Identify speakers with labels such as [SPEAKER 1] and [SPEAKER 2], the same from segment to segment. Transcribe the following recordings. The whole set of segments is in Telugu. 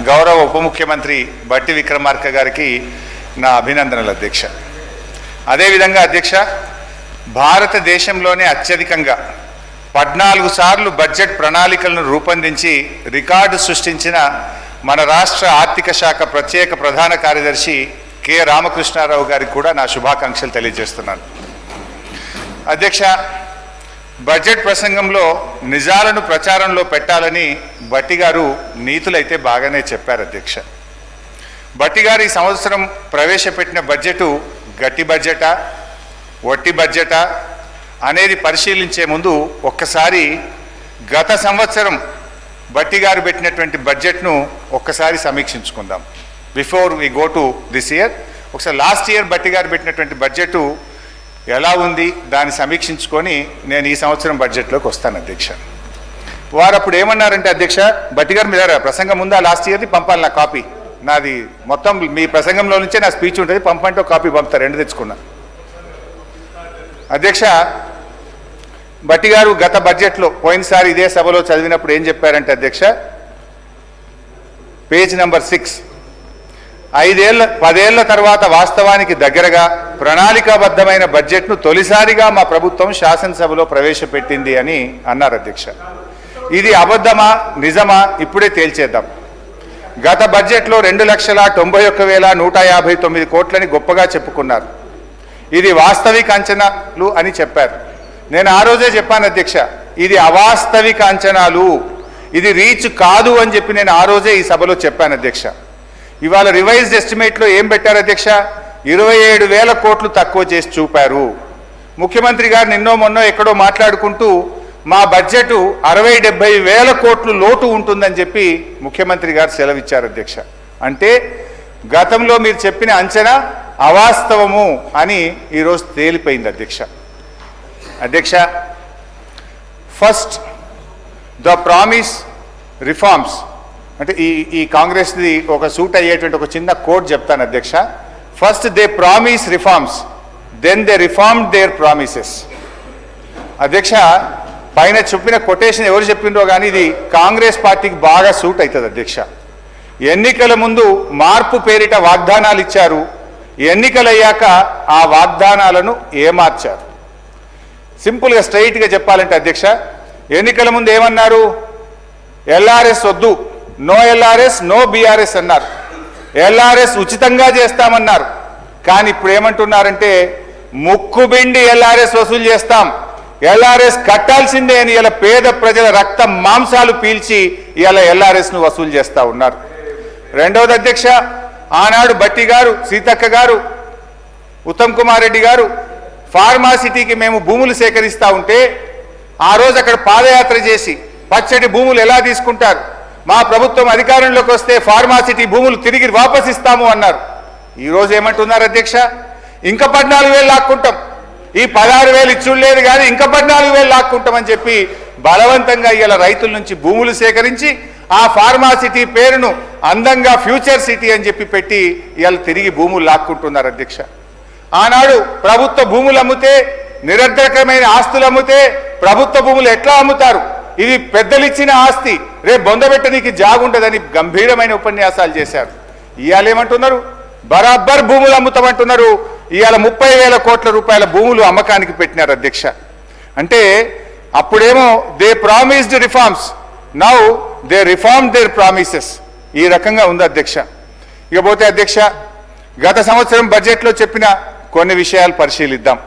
[SPEAKER 1] గౌరవ ఉప ముఖ్యమంత్రి బట్టి విక్రమార్క గారికి నా అభినందనలు అధ్యక్ష. అదేవిధంగా అధ్యక్ష, భారతదేశంలోనే అత్యధికంగా 14 సార్లు బడ్జెట్ ప్రణాళికలను రూపొందించి రికార్డు సృష్టించిన మన రాష్ట్ర ఆర్థిక శాఖ ప్రత్యేక ప్రధాన కార్యదర్శి కె రామకృష్ణారావు గారికి కూడా నా శుభాకాంక్షలు తెలియజేస్తున్నాను. అధ్యక్ష, బడ్జెట్ ప్రసంగంలో నిజాలను ప్రచారంలో పెట్టాలని బట్టి గారు నీతులైతే బాగానే చెప్పారు అధ్యక్ష. బట్టి గారు ఈ సంవత్సరం ప్రవేశపెట్టిన బడ్జెటు గట్టి బడ్జెటా, వట్టి బడ్జెటా అనేది పరిశీలించే ముందు ఒక్కసారి గత సంవత్సరం బట్టి గారు పెట్టినటువంటి బడ్జెట్ను ఒక్కసారి సమీక్షించుకుందాం. Before we go to this year, ఒకసారి లాస్ట్ ఇయర్ బట్టి గారు పెట్టినటువంటి బడ్జెటు ఎలా ఉంది దాన్ని సమీక్షించుకొని నేను ఈ సంవత్సరం బడ్జెట్లోకి వస్తాను అధ్యక్ష. వారు అప్పుడు ఏమన్నారంటే అధ్యక్ష, బట్టి గారు మీరు ప్రసంగం ముందా లాస్ట్ ఇయర్ది పంపాలి నా కాపీ, నాది మొత్తం మీ ప్రసంగంలో నుంచే నా స్పీచ్ ఉంటుంది, పంపంటే ఒక కాపీ పంపుతారు, 2 తెచ్చుకున్నా. అధ్యక్ష, బట్టి గారు గత బడ్జెట్లో పోయినసారి ఇదే సభలో చదివినప్పుడు ఏం చెప్పారంటే అధ్యక్ష, పేజ్ నెంబర్ 6, 10 ఏళ్ల తర్వాత వాస్తవానికి దగ్గరగా ప్రణాళికాబద్ధమైన బడ్జెట్ను తొలిసారిగా మా ప్రభుత్వం శాసనసభలో ప్రవేశపెట్టింది అని అన్నారు అధ్యక్ష. ఇది అబద్ధమా నిజమా ఇప్పుడే తేల్చేద్దాం. గత బడ్జెట్లో 2,91,159 కోట్లని గొప్పగా చెప్పుకున్నారు. ఇది వాస్తవిక అంచనాలు అని చెప్పారు. నేను ఆ రోజే చెప్పాను అధ్యక్ష, ఇది అవాస్తవిక అంచనాలు, ఇది రీచ్ కాదు అని చెప్పి నేను ఆ రోజే ఈ సభలో చెప్పాను అధ్యక్ష. ఇవాళ రివైజ్డ్ ఎస్టిమేట్లో ఏం పెట్టారు అధ్యక్ష, 27,000 కోట్లు తక్కువ చేసి చూపారు. ముఖ్యమంత్రి గారు నిన్నో మొన్నో ఎక్కడో మాట్లాడుకుంటూ మా బడ్జెట్ 60-70 వేల కోట్లు లోటు ఉంటుందని చెప్పి ముఖ్యమంత్రి గారు సెలవిచ్చారు అధ్యక్ష. అంటే గతంలో మీరు చెప్పిన అంచనా అవాస్తవము అని ఈరోజు తేలిపోయింది అధ్యక్ష. అధ్యక్ష, ఫస్ట్ ద ప్రామిస్ రిఫార్మ్స్ అంటే ఈ కాంగ్రెస్ది ఒక సూట్ అయ్యేటువంటి ఒక చిన్న కోడ్ చెప్తాను అధ్యక్ష. First they promise reforms, then they reformed their promises. అధ్యక్ష, పైన చెప్పిన కొటేషన్ ఎవరు చెప్పిండ్రో కానీ ఇది కాంగ్రెస్ పార్టీకి బాగా సూట్ అవుతుంది అధ్యక్ష. ఎన్నికల ముందు మార్పు పేరిట వాగ్దానాలు ఇచ్చారు, ఎన్నికలయ్యాక ఆ వాగ్దానాలను ఏమార్చారు. సింపుల్గా స్ట్రైట్గా చెప్పాలంటే అధ్యక్ష, ఎన్నికల ముందు ఏమన్నారు, ఎల్ఆర్ఎస్ వద్దు, నో ఎల్ఆర్ఎస్ నో బీఆర్ఎస్ అన్నారు. ఎల్ఆర్ఎస్ ఉచితంగా చేస్తామన్నారు. కానీ ఇప్పుడు ఏమంటున్నారంటే ముక్కుబిండి ఎల్ఆర్ఎస్ వసూలు చేస్తాం, ఎల్ఆర్ఎస్ కట్టాల్సిందే అని ఇలా పేద ప్రజల రక్త మాంసాలు పీల్చి ఇలా ఎల్ఆర్ఎస్ను వసూలు చేస్తూ ఉన్నారు. రెండవది అధ్యక్ష, ఆనాడు బట్టి గారు, సీతక్క గారు, ఉత్తమ్ కుమార్ రెడ్డి గారు ఫార్మాసిటీకి మేము భూములు సేకరిస్తూ ఉంటే ఆ రోజు అక్కడ పాదయాత్ర చేసి పచ్చటి భూములు ఎలా తీసుకుంటారు, మా ప్రభుత్వం అధికారంలోకి వస్తే ఫార్మాసిటీ భూములు తిరిగి వాపస్ ఇస్తాము అన్నారు. ఈరోజు ఏమంటున్నారు అధ్యక్ష, ఇంకా 14,000 లాక్కుంటాం, ఈ 16,000 ఇచ్చులేదు కానీ ఇంకా 14,000 లాక్కుంటామని చెప్పి బలవంతంగా ఇలా రైతుల నుంచి భూములు సేకరించి ఆ ఫార్మాసిటీ పేరును అందంగా ఫ్యూచర్ సిటీ అని చెప్పి పెట్టి ఇవాళ తిరిగి భూములు లాక్కుంటున్నారు అధ్యక్ష. ఆనాడు ప్రభుత్వ భూములు అమ్మితే, నిరర్ధకమైన ఆస్తులు అమ్మితే ప్రభుత్వ భూములు ఎట్లా అమ్ముతారు, ఇది పెద్దలు ఇచ్చిన ఆస్తి, రేపు బొందబెట్టడానికి జాగుండదని గంభీరమైన ఉపన్యాసాలు చేశారు. ఇవాళ ఏమంటున్నారు, బరాబర్ భూములు అమ్ముతామంటున్నారు. ఇవాళ 30,000 కోట్ల రూపాయల భూములు అమ్మకానికి పెట్టినారు అధ్యక్ష. అంటే అప్పుడేమో they promised reforms, now they reform there promises. ఈ రకంగా ఉంది అధ్యక్ష. ఇకపోతే అధ్యక్ష, గత సంవత్సరం బడ్జెట్లో చెప్పిన కొన్ని విషయాలు పరిశీలిద్దాం.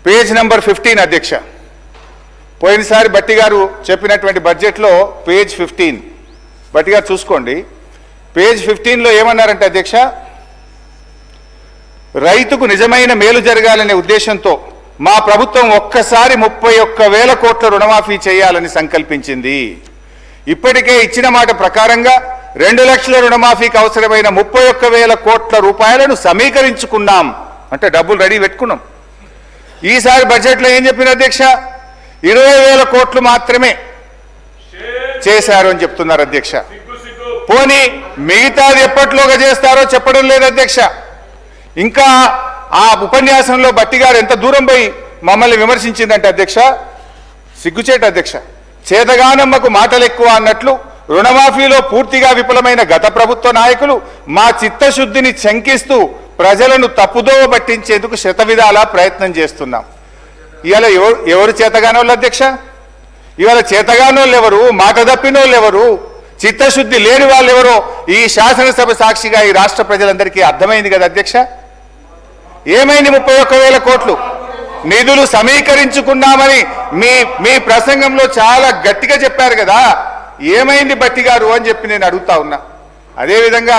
[SPEAKER 1] పేజ్ నెంబర్ 15 అధ్యక్ష, పోయినసారి బట్టి గారు చెప్పినటువంటి బడ్జెట్లో పేజ్ 15 బట్టి గారు చూసుకోండి. పేజ్ 15లో ఏమన్నారంటే అధ్యక్ష, రైతుకు నిజమైన మేలు జరగాలనే ఉద్దేశంతో మా ప్రభుత్వం ఒక్కసారి 31,000 కోట్ల రుణమాఫీ చేయాలని సంకల్పించింది. ఇప్పటికే ఇచ్చిన మాట ప్రకారంగా 2 లక్షల రుణమాఫీకి అవసరమైన 31,000 కోట్ల రూపాయలను సమీకరించుకున్నాం. అంటే డబ్బులు రెడీ పెట్టుకున్నాం. ఈసారి బడ్జెట్లో ఏం చెప్పిన అధ్యక్ష, 20,000 కోట్లు మాత్రమే చేశారు అని చెప్తున్నారు అధ్యక్ష. పోనీ మిగతాది ఎప్పట్లోగా చేస్తారో చెప్పడం లేదు అధ్యక్ష. ఇంకా ఆ ఉపన్యాసంలో బట్టి గారు ఎంత దూరం పోయి మమ్మల్ని విమర్శించిందంటే అధ్యక్ష, సిగ్గుచేట అధ్యక్ష. చేతగానమ్మకు మాటలు ఎక్కువ అన్నట్లు రుణమాఫీలో పూర్తిగా విఫలమైన గత ప్రభుత్వ నాయకులు మా చిత్తశుద్ధిని శంకిస్తూ ప్రజలను తప్పుదోవ పట్టించేందుకు శతవిధాలా ప్రయత్నం చేస్తున్నాం. ఇవాళ ఎవరు చేతగానోళ్ళు అధ్యక్ష? ఇవాళ చేతగానోళ్ళు ఎవరు? మాట తప్పినోళ్ళు ఎవరు? చిత్తశుద్ధి లేని వాళ్ళు ఎవరో ఈ శాసనసభ సాక్షిగా ఈ రాష్ట్ర ప్రజలందరికీ అర్థమైంది కదా అధ్యక్ష. ఏమైంది 31,000 కోట్లు నిధులు సమీకరించుకున్నామని మీ ప్రసంగంలో చాలా గట్టిగా చెప్పారు కదా, ఏమైంది బట్టి గారు అని చెప్పి నేను అడుగుతా ఉన్నా. అదేవిధంగా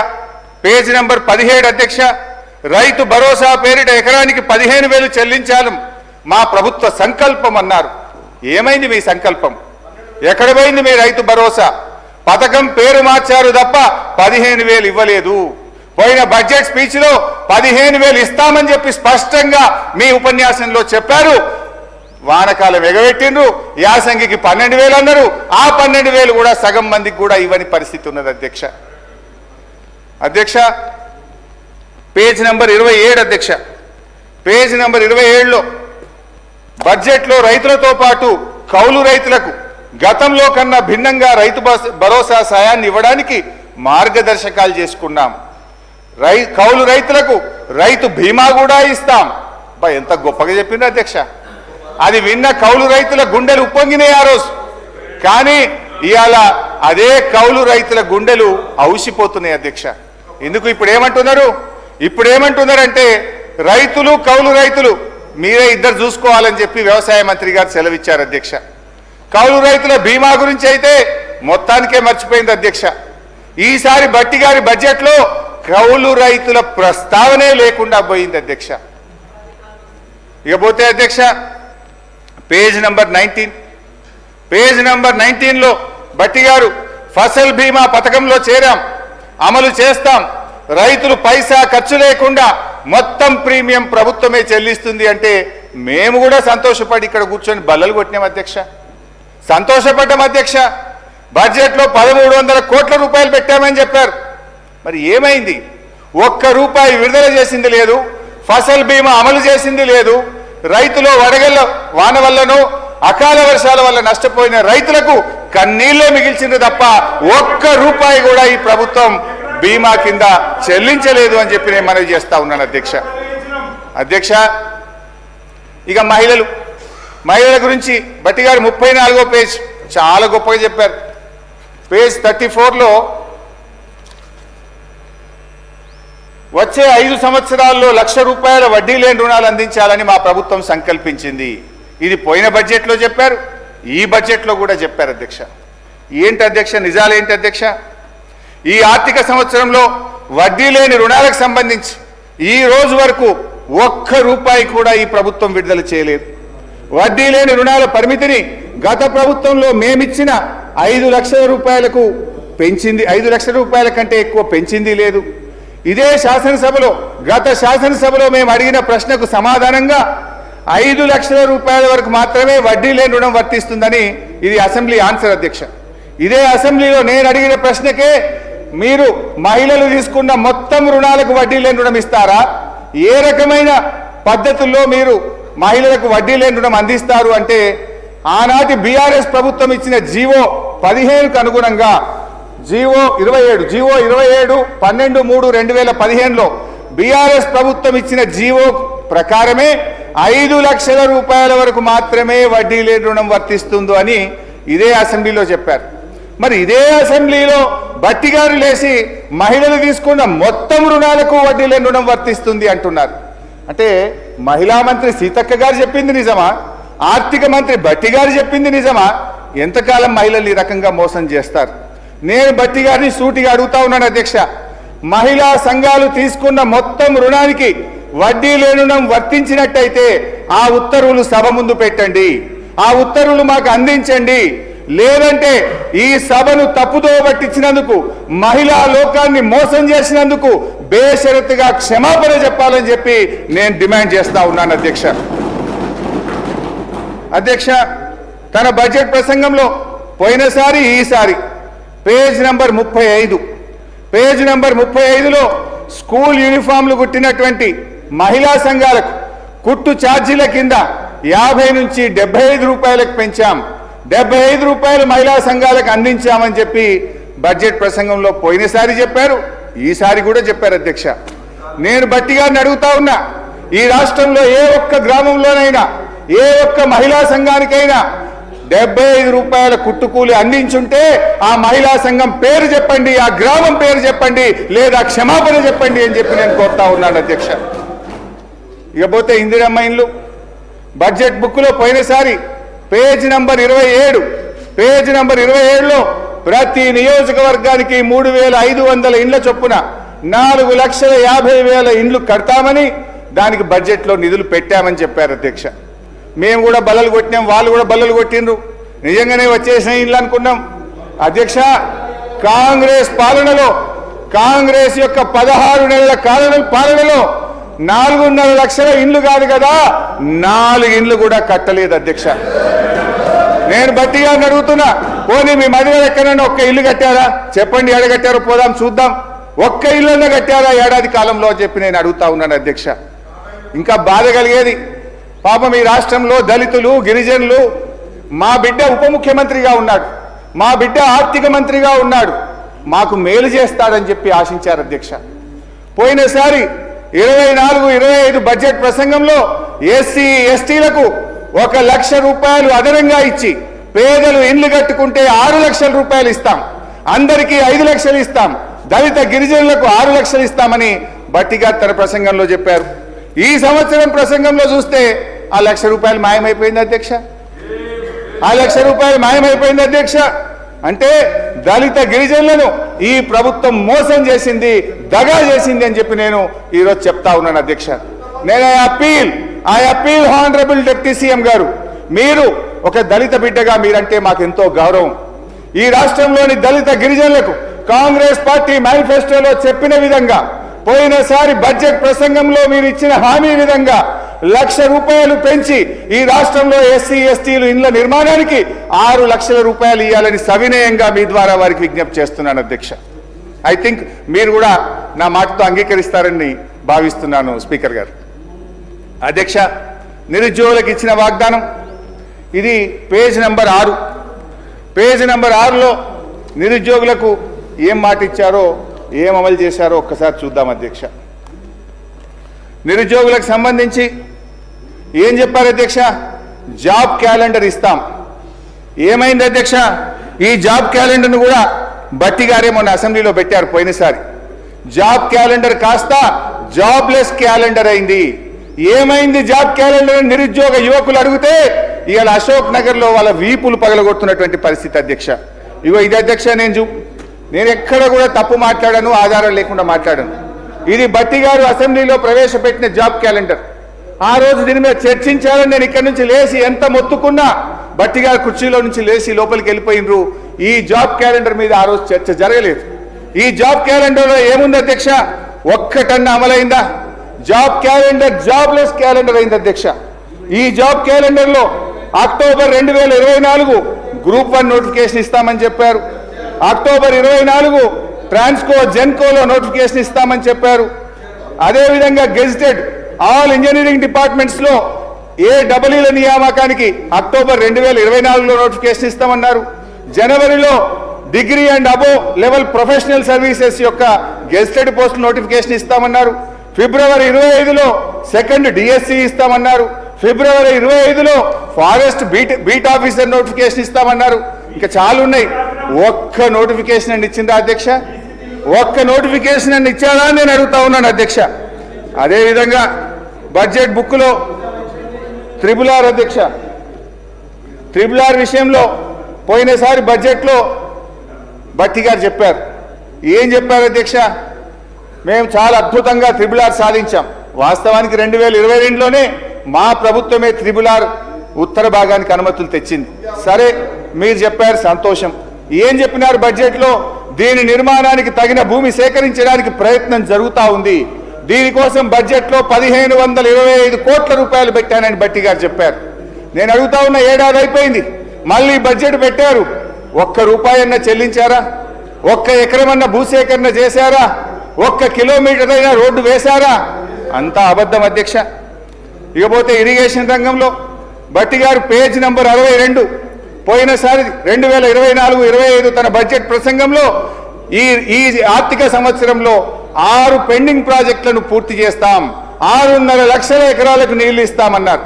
[SPEAKER 1] పేజ్ నెంబర్ 17 అధ్యక్ష, రైతు భరోసా పేరిట ఎకరానికి 15,000 చెల్లించాలి మా ప్రభుత్వ సంకల్పం అన్నారు. ఏమైంది మీ సంకల్పం? ఎక్కడ పోయింది మీ రైతు భరోసా? పథకం పేరు మార్చారు తప్ప 15,000 ఇవ్వలేదు. పోయిన బడ్జెట్ స్పీచ్ లో 15,000 ఇస్తామని చెప్పి స్పష్టంగా మీ ఉపన్యాసంలో చెప్పారు. వానకాలం ఎగబెట్టిండ్రు, యాసంగికి 12,000 అన్నారు. ఆ 12,000 కూడా సగం మందికి కూడా ఇవ్వని పరిస్థితి ఉన్నది అధ్యక్ష. అధ్యక్ష పేజ్ నెంబర్ 27 అధ్యక్ష, పేజ్ నెంబర్ 27లో బడ్జెట్లో రైతులతో పాటు కౌలు రైతులకు గతంలో కన్నా భిన్నంగా రైతు భరోసా సాయాన్ని ఇవ్వడానికి మార్గదర్శకాలు చేసుకున్నాం. కౌలు రైతులకు రైతు బీమా కూడా ఇస్తాం. ఎంత గొప్పగా చెప్పిండ్రు అధ్యక్ష. అది విన్న కౌలు రైతుల గుండెలు ఉప్పొంగినాయి ఆ రోజు. కానీ ఇవాళ అదే కౌలు రైతుల గుండెలు ఔసిపోతున్నాయి అధ్యక్ష. ఎందుకు ఇప్పుడు ఏమంటున్నారంటే రైతులు కౌలు రైతులు మీరే ఇద్దరు చూసుకోవాలని చెప్పి వ్యవసాయ మంత్రి గారు సెలవిచ్చారు అధ్యక్ష. కౌలు రైతుల బీమా గురించి అయితే మొత్తానికే మర్చిపోయింది అధ్యక్ష. ఈసారి బట్టి గారి బడ్జెట్లో కౌలు రైతుల ప్రస్తావనే లేకుండా పోయింది అధ్యక్ష. ఇకపోతే అధ్యక్ష పేజ్ నెంబర్ 19లో బట్టి గారు ఫసల్ బీమా పథకంలో చేరాం, అమలు చేస్తాం, రైతులు పైసా ఖర్చు లేకుండా మొత్తం ప్రీమియం ప్రభుత్వమే చెల్లిస్తుంది అంటే మేము కూడా సంతోషపడి ఇక్కడ కూర్చొని బల్లలు కొట్టినాం అధ్యక్ష. సంతోషపడ్డాం అధ్యక్ష. బడ్జెట్లో 1,300 కోట్ల రూపాయలు పెట్టామని చెప్పారు. మరి ఏమైంది? ₹1 విడుదల చేసింది లేదు, ఫసల్ బీమా అమలు చేసింది లేదు. రైతులు వడగళ్ల వాన వల్లనో అకాల వర్షాల వల్ల నష్టపోయిన రైతులకు కన్నీళ్లే మిగిల్చింది తప్ప ₹1 కూడా ఈ ప్రభుత్వం బీమా కింద చెల్లించలేదు అని చెప్పి నేను మనవి చేస్తా ఉన్నాను అధ్యక్ష. ఇక మహిళల గురించి బట్టి గారు 34వ పేజ్ చాలా గొప్పగా చెప్పారు. పేజ్ 34లో వచ్చే 5 సంవత్సరాల్లో ₹1,00,000 వడ్డీ లేని రుణాలు అందించాలని మా ప్రభుత్వం సంకల్పించింది. ఇది పోయిన బడ్జెట్లో చెప్పారు, ఈ బడ్జెట్లో కూడా చెప్పారు అధ్యక్ష. ఏంటి అధ్యక్ష నిజాలేంటి అధ్యక్ష? ఈ ఆర్థిక సంవత్సరంలో వడ్డీ లేని రుణాలకు సంబంధించి ఈ రోజు వరకు ₹1 కూడా ఈ ప్రభుత్వం విడుదల చేయలేదు. వడ్డీ లేని రుణాల పరిమితిని గత ప్రభుత్వంలో మేమిచ్చిన 5 లక్షల రూపాయలకు పెంచింది, 5 లక్షల రూపాయల కంటే ఎక్కువ పెంచింది లేదు. ఇదే శాసనసభలో గత శాసనసభలో మేము అడిగిన ప్రశ్నకు సమాధానంగా 5 లక్షల రూపాయల వరకు మాత్రమే వడ్డీ లేని రుణం వర్తిస్తుందని ఇది అసెంబ్లీ ఆన్సర్ అధ్యక్ష. ఇదే అసెంబ్లీలో నేను అడిగిన ప్రశ్నకే మీరు మహిళలు తీసుకున్న మొత్తం రుణాలకు వడ్డీ లేని రుణం ఇస్తారా? ఏ రకమైన పద్ధతుల్లో మీరు మహిళలకు వడ్డీ లేని రుణం అందిస్తారు అంటే ఆనాటి బీఆర్ఎస్ ప్రభుత్వం ఇచ్చిన జీవో 15కు అనుగుణంగా జీవో 27 12/3/2015లో బీఆర్ఎస్ ప్రభుత్వం ఇచ్చిన జీవో ప్రకారమే 5 లక్షల రూపాయల వరకు మాత్రమే వడ్డీ లేని రుణం వర్తిస్తుందో అని ఇదే అసెంబ్లీలో చెప్పారు. మరి ఇదే అసెంబ్లీలో బట్టి గారు లేచి మహిళలు తీసుకున్న మొత్తం రుణాలకు వడ్డీ లేని రుణం వర్తిస్తుంది అంటున్నారు. అంటే మహిళా మంత్రి సీతక్క గారు చెప్పింది నిజమా? ఆర్థిక మంత్రి బట్టి గారు చెప్పింది నిజమా? ఎంతకాలం మహిళలు ఈ రకంగా మోసం చేస్తారు? నేను బట్టి గారిని సూటిగా అడుగుతా ఉన్నాను అధ్యక్ష. మహిళా సంఘాలు తీసుకున్న మొత్తం రుణానికి వడ్డీ లేని రుణం వర్తించినట్టయితే ఆ ఉత్తర్వులు సభ ముందు పెట్టండి, ఆ ఉత్తర్వులు మాకు అందించండి. లేదంటే ఈ సభను తప్పుదోవ పట్టించినందుకు, మహిళా లోకాన్ని మోసం చేసినందుకు బేషరతుగా క్షమాపణ చెప్పాలని చెప్పి నేను డిమాండ్ చేస్తా ఉన్నాను అధ్యక్ష. తన బడ్జెట్ ప్రసంగంలో పోయినసారి ఈసారి పేజ్ నెంబర్ 35లో స్కూల్ యూనిఫామ్లు కుట్టినటువంటి మహిళా సంఘాలకు కుట్టు ఛార్జీల కింద 50 నుంచి 75 రూపాయలకు పెంచాం. 75 రూపాయలు మహిళా సంఘాలకు అందించామని చెప్పి బడ్జెట్ ప్రసంగంలో పోయినసారి చెప్పారు, ఈసారి కూడా చెప్పారు అధ్యక్ష. నేను బట్టి గారిని అడుగుతా ఉన్నా, ఈ రాష్ట్రంలో ఏ ఒక్క గ్రామంలోనైనా ఏ ఒక్క మహిళా సంఘానికైనా 75 రూపాయల కుట్టుకూలి అందించుంటే ఆ మహిళా సంఘం పేరు చెప్పండి, ఆ గ్రామం పేరు చెప్పండి, లేదా క్షమాపణ చెప్పండి అని చెప్పి నేను కోరుతా ఉన్నాను అధ్యక్ష. ఇకపోతే ఇందిరమ్మ ఇండ్లు బడ్జెట్ బుక్లో పోయినసారి పేజ్ నంబర్ 27లో ప్రతి నియోజకవర్గానికి 3,500 ఇండ్ల చొప్పున 4,50,000 ఇండ్లు కడతామని దానికి బడ్జెట్లో నిధులు పెట్టామని చెప్పారు అధ్యక్ష. మేము కూడా బల్లలు కొట్టినాం, వాళ్ళు కూడా బల్లలు కొట్టిండ్రు, నిజంగానే వచ్చేసిన ఇండ్లు అనుకున్నాం అధ్యక్ష. కాంగ్రెస్ పాలనలో, కాంగ్రెస్ యొక్క 16 నెలల పాలనలో 4.5 లక్షల ఇండ్లు కాదు కదా, 4 ఇండ్లు కూడా కట్టలేదు అధ్యక్ష. నేను బట్టి గారిని అడుగుతున్నా, పోనీ మీ మధ్యలో ఎక్కడైనా ఒక్క ఇల్లు కట్టారా చెప్పండి, ఎడగట్టారో పోదాం చూద్దాం. ఒక్క ఇల్లన్నా కట్టారా ఏడాది కాలంలో చెప్పి నేను అడుగుతా ఉన్నాను అధ్యక్ష. ఇంకా బాధ కలిగేది, పాపం ఈ రాష్ట్రంలో దళితులు, గిరిజనులు, మా బిడ్డ ఉప ముఖ్యమంత్రిగా ఉన్నాడు, మా బిడ్డ ఆర్థిక మంత్రిగా ఉన్నాడు, మాకు మేలు చేస్తాడని చెప్పి ఆశించారు అధ్యక్ష. పోయినసారి 24-25 బడ్జెట్ ప్రసంగంలో ఎస్సీ ఎస్టీలకు 1 లక్ష రూపాయలు అదనంగా ఇచ్చి పేదలు ఇండ్లు కట్టుకుంటే 6 లక్షల రూపాయలు ఇస్తాం, అందరికీ 5 లక్షలు ఇస్తాం, దళిత గిరిజనులకు 6 లక్షలు ఇస్తామని బట్టి గారు తన ప్రసంగంలో చెప్పారు. ఈ సంవత్సరం ప్రసంగంలో చూస్తే ఆ 1 లక్ష రూపాయలు మాయమైపోయింది అధ్యక్ష. ఆ 1 లక్ష రూపాయలు మాయమైపోయింది అధ్యక్ష. అంటే దళిత గిరిజనులను ఈ ప్రభుత్వం మోసం చేసింది, దగా చేసింది అని చెప్పి నేను ఈరోజు చెప్తా ఉన్నాను అధ్యక్ష. నేను I appeal honourable deputy CM గారు, మీరు ఒక దళిత బిడ్డగా మీరంటే మాకు ఎంతో గౌరవం. ఈ రాష్ట్రంలోని దళిత గిరిజనులకు కాంగ్రెస్ పార్టీ మేనిఫెస్టోలో చెప్పిన విధంగా, పోయినసారి బడ్జెట్ ప్రసంగంలో మీరు ఇచ్చిన హామీ విధంగా 1 లక్ష రూపాయలు పెంచి ఈ రాష్ట్రంలో ఎస్సీ ఎస్టీలు ఇండ్ల నిర్మాణానికి 6 లక్షల రూపాయలు ఇవ్వాలని సవినయంగా మీ ద్వారా వారికి విజ్ఞప్తి చేస్తున్నాను అధ్యక్ష. ఐ థింక్ మీరు కూడా నా మాటతో అంగీకరిస్తారని భావిస్తున్నాను స్పీకర్ గారు. అధ్యక్ష, నిరుద్యోగులకు ఇచ్చిన వాగ్దానం ఇది పేజ్ నంబర్ 6. పేజ్ నంబర్ 6లో నిరుద్యోగులకు ఏం మాట ఇచ్చారో, ఏం అమలు చేశారో ఒక్కసారి చూద్దాం అధ్యక్ష. నిరుద్యోగులకు సంబంధించి ఏం చెప్పారు అధ్యక్ష? జాబ్ క్యాలెండర్ ఇస్తాం. ఏమైంది అధ్యక్ష? ఈ జాబ్ క్యాలెండర్ను కూడా బట్టి గారే మొన్న అసెంబ్లీలో పెట్టారు పోయినసారి. జాబ్ క్యాలెండర్ కాస్త జాబ్లెస్ క్యాలెండర్ అయింది. ఏమైంది జాబ్ క్యాలెండర్ అని నిరుద్యోగ యువకులు అడిగితే ఇవాళ అశోక్ నగర్లో వాళ్ళ వీపులు పగలగొడుతున్నటువంటి పరిస్థితి అధ్యక్ష. ఇగో ఇది అధ్యక్ష, నేను ఎక్కడ కూడా తప్పు మాట్లాడాను, ఆధారం లేకుండా మాట్లాడాను. ఇది బట్టి గారు అసెంబ్లీలో ప్రవేశపెట్టిన జాబ్ క్యాలెండర్. ఆ రోజు దీని మీద చర్చించాలని నేను ఇక్కడి నుంచి లేచి ఎంత మొత్తుకున్నా బట్టి గారు కుర్చీలో నుంచి లేచి లోపలికి వెళ్ళిపోయినరు. ఈ జాబ్ క్యాలెండర్ మీద ఆ రోజు చర్చ జరగలేదు. ఈ జాబ్ క్యాలెండర్లో ఏముంది అధ్యక్ష? ఒక్కటన్నా అమలైందా? జాబ్ క్యాలెండర్ జాబ్లెస్ క్యాలెండర్ అయింది అధ్యక్ష. ఈ జాబ్ క్యాలెండర్లో అక్టోబర్ 2024 గ్రూప్ 1 నోటిఫికేషన్ ఇస్తామని చెప్పారు. అక్టోబర్ 24 ట్రాన్స్కో జెన్కోలో నోటిఫికేషన్ ఇస్తామని చెప్పారు. అదేవిధంగా గెజిటెడ్ ఆల్ ఇంజనీరింగ్ డిపార్ట్మెంట్స్లో AEE నియామకానికి అక్టోబర్ 2024లో నోటిఫికేషన్ ఇస్తామన్నారు. జనవరిలో degree and above level professional services యొక్క గెజిటెడ్ పోస్ట్ నోటిఫికేషన్ ఇస్తామన్నారు. ఫిబ్రవరి 25లో సెకండ్ డిఎస్సి ఇస్తామన్నారు. ఫిబ్రవరి 25లో ఫారెస్ట్ బీట్ ఆఫీసర్ నోటిఫికేషన్ ఇస్తామన్నారు. ఇంకా చాలా ఉన్నాయి. ఒక్క నోటిఫికేషన్ అని ఇచ్చిందా అధ్యక్ష? ఒక్క నోటిఫికేషన్ అని ఇచ్చారా అని నేను అడుగుతా ఉన్నాను అధ్యక్ష. అదేవిధంగా బడ్జెట్ బుక్లో RRR అధ్యక్ష, RRR విషయంలో పోయినసారి బడ్జెట్లో బట్టి గారు చెప్పారు. ఏం చెప్పారు అధ్యక్ష? మేము చాలా అద్భుతంగా RRR సాధించాం. వాస్తవానికి 2022లోనే మా ప్రభుత్వమే RRR ఉత్తర భాగానికి అనుమతులు తెచ్చింది. సరే, మీరు చెప్పారు, సంతోషం. ఏం చెప్పినారు బడ్జెట్లో? దీని నిర్మాణానికి తగిన భూమి సేకరించడానికి ప్రయత్నం జరుగుతూ ఉంది. దీనికోసం బడ్జెట్లో 1525 కోట్ల రూపాయలు పెట్టానని బట్టి గారు చెప్పారు. నేను అడుగుతా ఉన్న, ఏడాది అయిపోయింది, మళ్ళీ బడ్జెట్ పెట్టారు. ఒక్క రూపాయన్న చెల్లించారా? ఒక్క ఎకరమన్న భూసేకరణ చేశారా? ఒక్క కిలోమీటర్ అయినా రోడ్డు వేశారా? అంతా అబద్ధం అధ్యక్ష. ఇకపోతే ఇరిగేషన్ రంగంలో బట్టి గారు పేజ్ నంబర్ 62 పోయినసారి 2024-25 తన బడ్జెట్ ప్రసంగంలో ఈ ఆర్థిక సంవత్సరంలో 6 పెండింగ్ ప్రాజెక్టులను పూర్తి చేస్తాం, 6.5 లక్షల ఎకరాలకు నీళ్లు ఇస్తామన్నారు.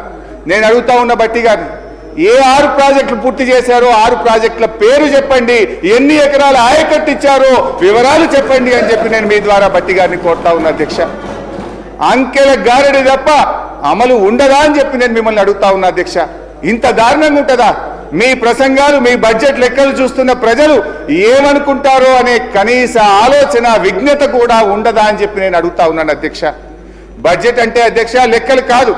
[SPEAKER 1] నేను అడుగుతా ఉన్న బట్టి గారిని, ఏ 6 ప్రాజెక్టులు పూర్తి చేశారో 6 ప్రాజెక్టుల పేరు చెప్పండి, ఎన్ని ఎకరాల ఆయకట్టు ఇచ్చారో వివరాలు చెప్పండి అని చెప్పి నేను మీ ద్వారా బట్టి గారిని కోరుతా ఉన్నా అధ్యక్ష. అంకెల గారడి తప్ప అమలు ఉండదా అని చెప్పి నేను మిమ్మల్ని అడుగుతా ఉన్నా అధ్యక్ష. ఇంత దారుణంగా ఉంటుందా? మీ ప్రసంగాలు, మీ బడ్జెట్ లెక్కలు చూస్తున్న ప్రజలు ఏమనుకుంటారో అనే కనీస ఆలోచన, విజ్ఞత కూడా ఉండదా అని చెప్పి నేను అడుగుతా ఉన్నాను అధ్యక్ష. బడ్జెట్ అంటే అధ్యక్ష లెక్కలు కాదు,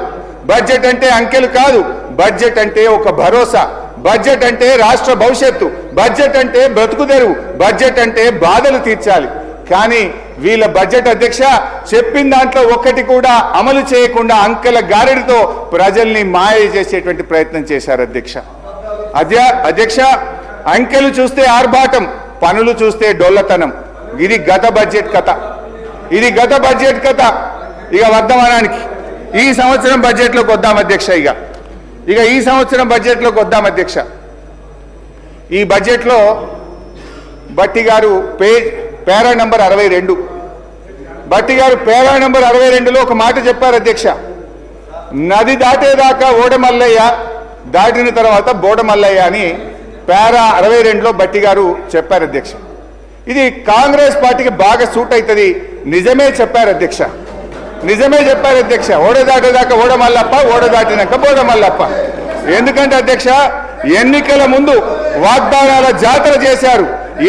[SPEAKER 1] బడ్జెట్ అంటే అంకెలు కాదు, బడ్జెట్ అంటే ఒక భరోసా, బడ్జెట్ అంటే రాష్ట్ర భవిష్యత్తు, బడ్జెట్ అంటే బ్రతుకుదెరువు, బడ్జెట్ అంటే బాధలు తీర్చాలి. కానీ వీళ్ళ బడ్జెట్ అధ్యక్ష చెప్పిన దాంట్లో ఒక్కటి కూడా అమలు చేయకుండా అంకెల గారడితో ప్రజల్ని మాయ చేసేటువంటి ప్రయత్నం చేశారు అధ్యక్ష. అధ్యక్ష అంకెలు చూస్తే ఆర్భాటం, పనులు చూస్తే డొల్లతనం. ఇది గత బడ్జెట్ కథ, ఇది గత బడ్జెట్ కథ. ఇక వర్ధమానానికి ఈ సంవత్సరం బడ్జెట్లోకి వద్దాం అధ్యక్ష. ఇక ఈ సంవత్సరం బడ్జెట్లోకి వద్దాం అధ్యక్ష. ఈ బడ్జెట్లో బట్టి గారు పేరా నంబర్ 62, బట్టి గారు పేరా నంబర్ 62లో ఒక మాట చెప్పారు అధ్యక్ష. నది దాటేదాకా ఓడమల్లయ్య, దాటిన తర్వాత బోడమల్లయ్య అని పేరా 62లో బట్టి గారు చెప్పారు అధ్యక్ష. ఇది కాంగ్రెస్ పార్టీకి బాగా సూట్ అవుతుంది. నిజమే చెప్పారు అధ్యక్ష, నిజమే చెప్పారు అధ్యక్ష. ఓడ దాటేదాకా ఓడమల్లప్ప, ఓడ దాటినాక బోడమల్లప్ప. ఎందుకంటే అధ్యక్ష ఎన్నికల ముందు వాగ్దానాల జాతర చేశారు,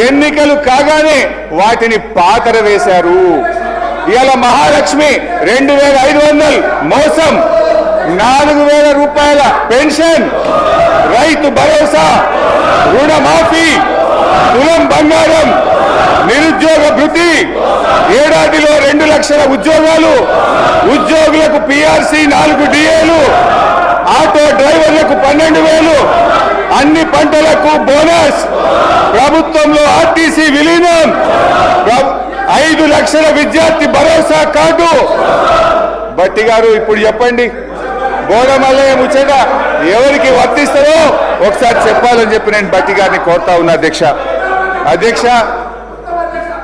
[SPEAKER 1] ఎన్నికలు కాగానే వాటిని పాతర వేశారు. ఇవాళ మహాలక్ష్మి 2500 మోసం, 4000 రూపాయల పెన్షన్, రైతు భరోసా, రుణమాఫీ, తులం బంగారం, నిరుద్యోగ భృతి, ఏడాదిలో 2 లక్షల ఉద్యోగాలు, ఉద్యోగులకు పిఆర్సీ 4 డిఏలు, ఆటో డ్రైవర్లకు 12,000, అన్ని పంటలకు బోనస్, ప్రభుత్వంలో ఆర్టీసీ విలీనం, 5 లక్షల విద్యార్థి భరోసా కార్డు. బట్టి గారు ఇప్పుడు చెప్పండి, బోడమల్లయ్య ముచ్చట ఎవరికి వర్తిస్తారో ఒకసారి చెప్పాలని చెప్పి నేను బట్టి గారిని కోరుతా ఉన్నా అధ్యక్ష. అధ్యక్ష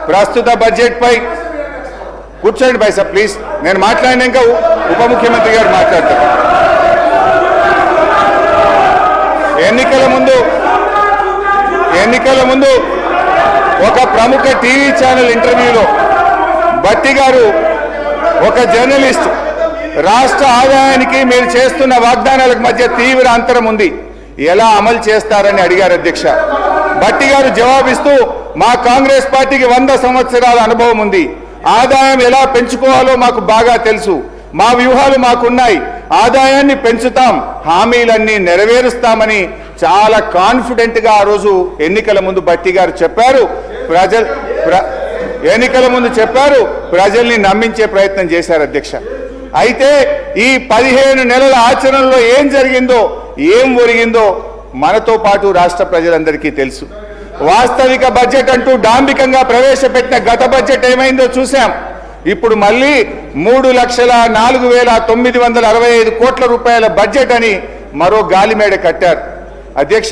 [SPEAKER 1] ప్రస్తుత బడ్జెట్ పై కూర్చోండి బైసా ప్లీజ్. నేను మాట్లాడినాక ఉప ముఖ్యమంత్రి గారు మాట్లాడతారు. ఎన్నికల ముందు ఒక ప్రముఖ టీవీ ఛానల్ ఇంటర్వ్యూలో బట్టి గారు ఒక జర్నలిస్ట్, రాష్ట్ర ఆదాయానికి మీరు చేస్తున్న వాగ్దానాలకు మధ్య తీవ్ర అంతరం ఉంది, ఎలా అమలు చేస్తారని అడిగారు అధ్యక్ష. బట్టి గారు జవాబిస్తూ, మా కాంగ్రెస్ పార్టీకి 100 సంవత్సరాల అనుభవం ఉంది, ఆదాయం ఎలా పెంచుకోవాలో మాకు బాగా తెలుసు, మా వ్యూహాలు మాకున్నాయి, ఆదాయాన్ని పెంచుతాం, హామీలన్నీ నెరవేరుస్తామని చాలా కాన్ఫిడెంట్ గా ఆ రోజు ఎన్నికల ముందు బట్టి గారు చెప్పారు. ఎన్నికల ముందు చెప్పారు, ప్రజల్ని నమ్మించే ప్రయత్నం చేశారు అధ్యక్ష. అయితే ఈ 15 నెలల ఆచరణలో ఏం జరిగిందో, ఏం ఒరిగిందో మనతో పాటు రాష్ట్ర ప్రజలందరికీ తెలుసు. వాస్తవిక బడ్జెట్ అంటూ డాంబికంగా ప్రవేశపెట్టిన గత బడ్జెట్ ఏమైందో చూశాం. ఇప్పుడు మళ్ళీ 3,04,965 కోట్ల రూపాయల బడ్జెట్ అని మరో గాలిమేడ కట్టారు అధ్యక్ష.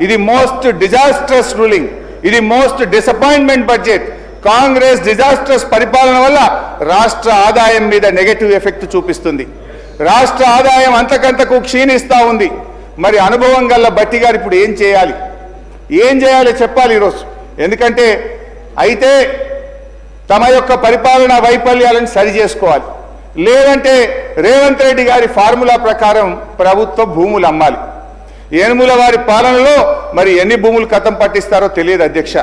[SPEAKER 1] ఇది మోస్ట్ డిజాస్ట్రస్ రూలింగ్, ఇది most disappointment budget. Congress disastrous పరిపాలన వల్ల రాష్ట్ర ఆదాయం మీద నెగటివ్ ఎఫెక్ట్ చూపిస్తుంది, రాష్ట్ర ఆదాయం అంతకంతకు క్షీణిస్తూ ఉంది. మరి అనుభవం గల బట్టి గారు ఇప్పుడు ఏం చేయాలి చెప్పాలి ఈరోజు. ఎందుకంటే అయితే తమ యొక్క పరిపాలన వైఫల్యాలను సరి చేసుకోవాలి, లేదంటే రేవంత్ రెడ్డి గారి ఫార్ములా ప్రకారం ప్రభుత్వ భూములు అమ్మాలి. ఏనుముల వారి పాలనలో మరి ఎన్ని భూములు కథం పట్టిస్తారో తెలియదు అధ్యక్ష.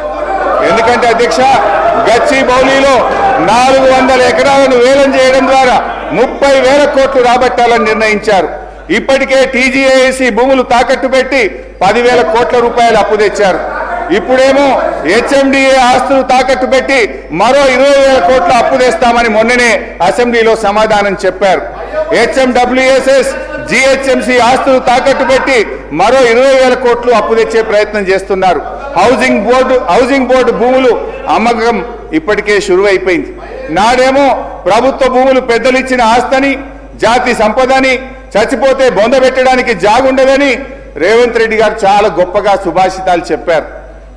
[SPEAKER 1] ఎందుకంటే అధ్యక్ష గచ్చిబౌలిలో 400 ఎకరాలను వేలం చేయడం ద్వారా 30,000 కోట్లు రాబట్టాలని నిర్ణయించారు. ఇప్పటికే టీజీఏసీ భూములు తాకట్టు పెట్టి 10,000 కోట్ల రూపాయలు అప్పు తెచ్చారు. ఇప్పుడేమో హెచ్ఎండిఏ ఆస్తులు తాకట్టు పెట్టి మరో 20,000 కోట్ల అప్పు తెస్తామని మొన్ననే అసెంబ్లీలో సమాధానం చెప్పారు. హెచ్ఎండబ్ల్యూఎస్ఎస్ జిహెచ్ఎంసీ ఆస్తులు తాకట్టు పెట్టి మరో 20,000 కోట్లు అప్పు తెచ్చే ప్రయత్నం చేస్తున్నారు. హౌసింగ్ బోర్డు భూములు అమ్మకం ఇప్పటికే షురువైపోయింది. నాడేమో ప్రభుత్వ భూములు పెద్దలు ఇచ్చిన ఆస్తని, జాతి సంపదని, చచ్చిపోతే బొంద పెట్టడానికి జాగుండదని రేవంత్ రెడ్డి గారు చాలా గొప్పగా సుభాషితాలు చెప్పారు.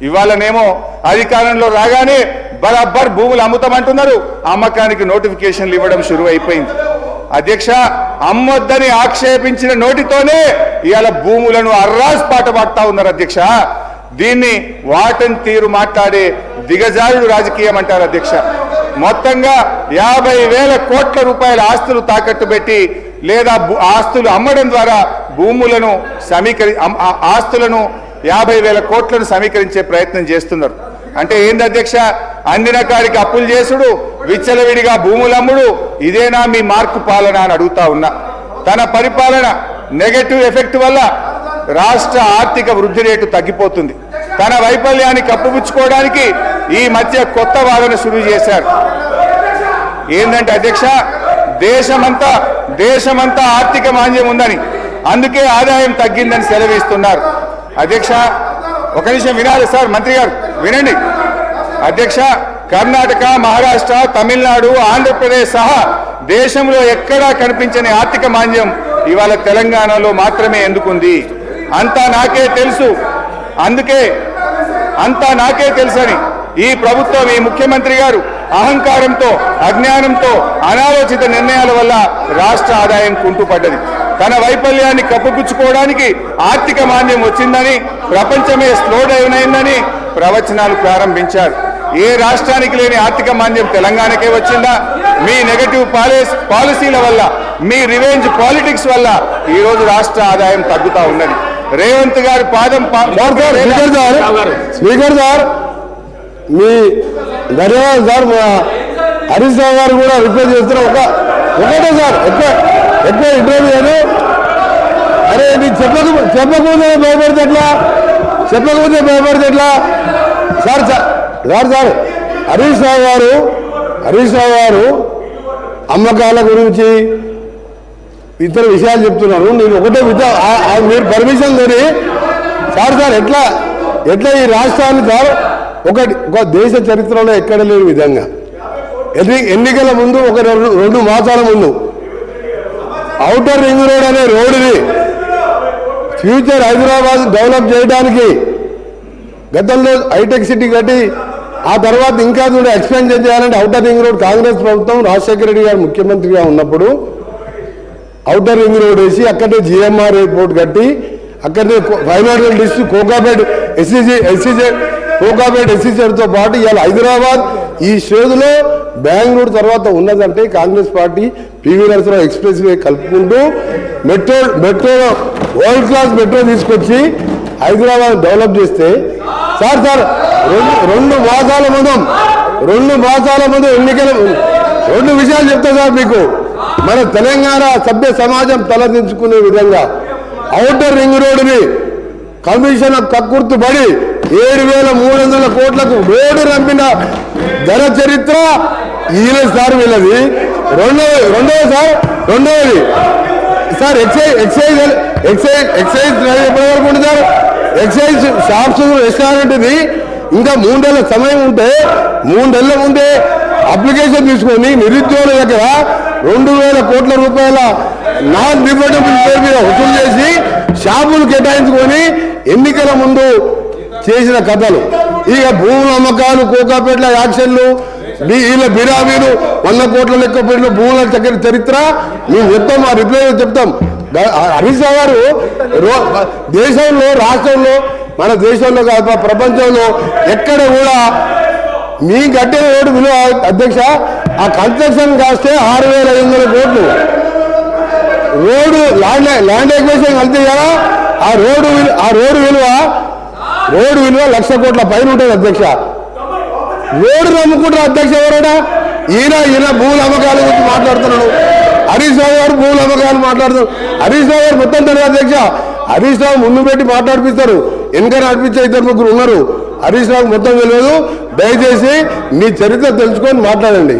[SPEAKER 1] ఇవాళనేమో అధికారంలో రాగానే బరాబర్ భూములు అమ్ముతామంటున్నారు, అమ్మకానికి నోటిఫికేషన్లు ఇవ్వడం షురు అయిపోయింది. అధ్యక్ష, అమ్మొద్దని ఆక్షేపించిన నోటితోనే ఇవాళ భూములను అర్రాస్ పాట పాడుతా ఉన్నారు అధ్యక్ష. దీన్ని వాటన్ తీరు మాట్లాడే దిగజారుడు రాజకీయం అంటారు అధ్యక్ష. మొత్తంగా 50,000 కోట్ల రూపాయల ఆస్తులు తాకట్టు పెట్టి లేదా ఆస్తులు అమ్మడం ద్వారా భూములను ఆస్తులను 50,000 కోట్లను సమీకరించే ప్రయత్నం చేస్తున్నారు. అంటే ఏంది అధ్యక్ష, అందిన కాడికి అప్పులు చేసుడు, విచ్చలవిడిగా భూములమ్ముడు, ఇదేనా మీ మార్కు పాలన అని అడుగుతా ఉన్నా. తన పరిపాలన నెగటివ్ ఎఫెక్ట్ వల్ల రాష్ట్ర ఆర్థిక వృద్ధి రేటు తగ్గిపోతుంది. తన వైఫల్యాన్ని కప్పుపుచ్చుకోవడానికి ఈ మధ్య కొత్త వాదన శురు చేశారు. ఏంటంటే అధ్యక్ష, దేశమంతా ఆర్థిక మాంద్యం ఉందని, అందుకే ఆదాయం తగ్గిందని సెలవిస్తున్నారు. అధ్యక్ష, ఒక నిమిషం వినాలి సార్, మంత్రి గారు వినండి. అధ్యక్ష, కర్ణాటక, మహారాష్ట్ర, తమిళనాడు, ఆంధ్రప్రదేశ్ సహా దేశంలో ఎక్కడా కనిపించని ఆర్థిక మాంద్యం ఇవాళ తెలంగాణలో మాత్రమే ఎందుకుంది? అంతా నాకే తెలుసు, అందుకే అంతా నాకే తెలుసని ఈ ప్రభుత్వం, ఈ ముఖ్యమంత్రి గారు అహంకారంతో, అజ్ఞానంతో, అనాలోచిత నిర్ణయాల వల్ల రాష్ట్ర ఆదాయం కుంటుపడ్డది. తన వైఫల్యాన్ని కప్పుపుచ్చుకోవడానికి ఆర్థిక మాంద్యం వచ్చిందని, ప్రపంచమే స్లో డౌన్ అయిందని ప్రవచనాలు ప్రారంభించారు. ఏ రాష్ట్రానికి లేని ఆర్థిక మాంద్యం తెలంగాణకే వచ్చిందా? మీ నెగటివ్ పాలసీల వల్ల, మీ రివెంజ్ పాలిటిక్స్ వల్ల ఈరోజు రాష్ట్ర ఆదాయం తగ్గుతా ఉన్నది. రేవంత్ గారు పాదం
[SPEAKER 2] స్పీకర్ సార్, మీ ధన్యవాదాలు సార్. హరీష్ రావు గారు కూడా రిక్వెస్ట్ చేస్తున్నారు. ఒకటే సార్, ఎక్కువ ఇంటర్వ్యూ చేయను. అరే నీకు చెప్పకపోతే భయపడితే ఎట్లా? సార్ హరీష్ రావు గారు అమ్మకాల గురించి ఇతర విషయాలు చెప్తున్నారు. నేను ఒకటే మీరు పర్మిషన్ లేని సార్ ఎట్లా ఈ రాష్ట్రాన్ని సార్ ఒక దేశ చరిత్రలో ఎక్కడ లేని విధంగా ఎన్నికల ముందు ఒక 2 మాసాల ముందు ఔటర్ రింగ్ రోడ్ అనే రోడ్డుని ఫ్యూచర్ హైదరాబాద్ డెవలప్ చేయడానికి గతంలో హైటెక్ సిటీ కట్టి ఆ తర్వాత ఇంకా కూడా ఎక్స్పెన్షన్ చేయాలంటే ఔటర్ రింగ్ రోడ్ కాంగ్రెస్ ప్రభుత్వం రాజశేఖర రెడ్డి గారు ముఖ్యమంత్రిగా ఉన్నప్పుడు ఔటర్ రింగ్ రోడ్ వేసి అక్కడే జిఎంఆర్ ఎయిర్పోర్ట్ కట్టి అక్కడనే ఫైనాన్షియల్ డిస్ట్రిక్ట్ కోకాపేట్ ఎస్సీజెడ్తో పాటు ఇవాళ హైదరాబాద్ ఈ స్టేజ్లో బెంగళూరు తర్వాత ఉన్నదంటే Congress party PV Narasimha Rao express way కలుపుకుంటూ మెట్రో వరల్డ్ క్లాస్ మెట్రో తీసుకొచ్చి హైదరాబాద్ డెవలప్ చేస్తే సార్ 2 మాసాల ముందు ఎన్నికల 2 విషయాలు చెప్తా సార్ మీకు. మన తెలంగాణ సభ్య సమాజం తలదించుకునే విధంగా ఔటర్ రింగ్ రోడ్డుని కమిషన్ కక్కుర్తుపడి 7,300 కోట్లకు రోడ్డు రంపిన ధర చరిత్ర ఈయన సార్ వీళ్ళది. రెండవది సార్ ఎక్సైజ్ ఎప్పటివరకు ఉంటుంది సార్? ఎక్సైజ్ షాప్స్ రెస్టారెంట్ది ఇంకా 3 నెలల సమయం ఉంటే 3 నెలల ముందే అప్లికేషన్ తీసుకొని నిరుద్యోగుల దగ్గర 2,000 కోట్ల రూపాయల నాన్ రిఫండబుల్ పేరు మీద వసూలు చేసి షాపులు కేటాయించుకొని ఎన్నికల ముందు చేసిన కథలు. ఇక భూముల అమ్మకాలు, కోకాపేట్ల యాక్షన్లు, వీళ్ళ బిరామీలు 100 కోట్ల లెక్క పెట్టిన భూముల చరిత్ర మేము చెప్తాం, ఆ రిప్లై చెప్తాం. హరీష్ రావు గారు దేశంలో, రాష్ట్రంలో, మన దేశంలో కాదు ప్రపంచంలో ఎక్కడ కూడా మీ కట్టిన రోడ్డు విలువ అధ్యక్ష ఆ కన్స్ట్రక్షన్ కాస్తే 6,500 కోట్లు. రోడ్డు ల్యాండ్ ఎక్వేషన్ కలితే కదా ఆ రోడ్డు విలువ 1,00,000 కోట్ల పైన ఉంటుంది అధ్యక్ష. రోడ్డు నమ్ముకుంటారు అధ్యక్ష ఎవరైనా? ఈయన భూముల అమ్మకాల గురించి మాట్లాడుతున్నాడు. హరీష్ రావు గారు భూముల అమ్మకాలు మాట్లాడుతున్నారు. హరీష్ రావు గారు మొత్తం తెలియదు అధ్యక్ష. హరీష్ రావు ముందు పెట్టి మాట్లాడిపిస్తారు, వెనక నడిపించే 2-3 ఉన్నారు. హరీష్ రావు మొత్తం తెలియదు. దయచేసి మీ చరిత్ర తెలుసుకొని మాట్లాడండి.